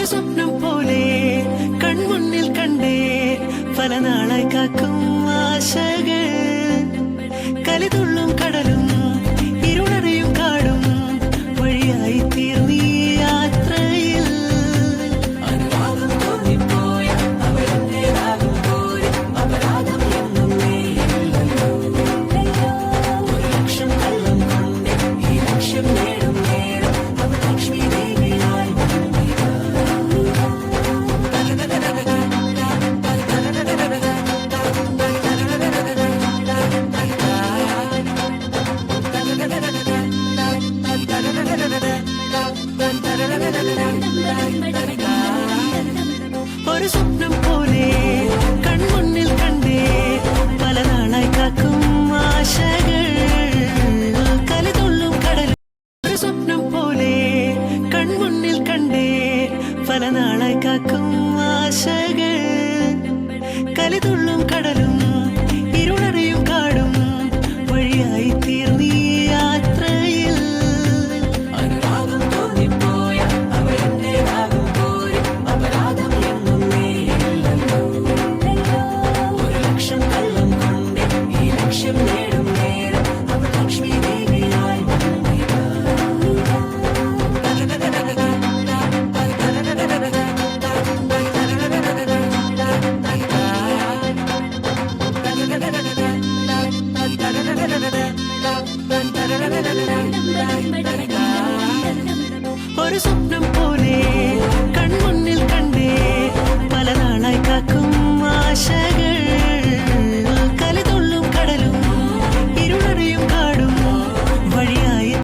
ഒരു സ്വപ്നം പോലെ കൺമുന്നിൽ കണ്ടേ പല നാളായി കാക്കും ആശകൾ കലിതുള്ളും കടലും ഇരുളറിയും കാടും വഴിയായി തീർന്നീ യാത്രയിൽ അനുരാഗം തോന്നിപ്പോയ അവരെന്റേതാകുമ്പോൾ അപരാധം എന്നും നീയില്ലല്ലോ ഒരു ലക്ഷം കള്ളം കൊണ്ട് ഈ ലക്ഷ്യം നേടും നേരം അവർ ലക്ഷ്മി ദേവിയായി ഒരു സ്വപ്നം പോലെ കൺമുന്നിൽ കണ്ടേ പല നാളായി കാക്കും ആശകൾ കലിതുള്ളും കടലും ഒരു സ്വപ്നം പോലെ കൺമുന്നിൽ കണ്ടേ പല നാളായി കാക്കും ആശകൾ കലിതുള്ളും കടലും ഇരുളറിയും കാടും വഴിയായി തീർന്നീ യാത്രയിൽ അനുരാഗം തോന്നിപ്പോയ അവരെന്റേതാകുമ്പോൾ അപരാധം എന്നും നീയില്ലല്ലോ ഒരു ലക്ഷം കള്ളം കൊണ്ട് ഈ ലക്ഷ്യം നേടും നേരം അവർ ലക്ഷ്മി ദേവിയായി ഒരു സ്വപ്നം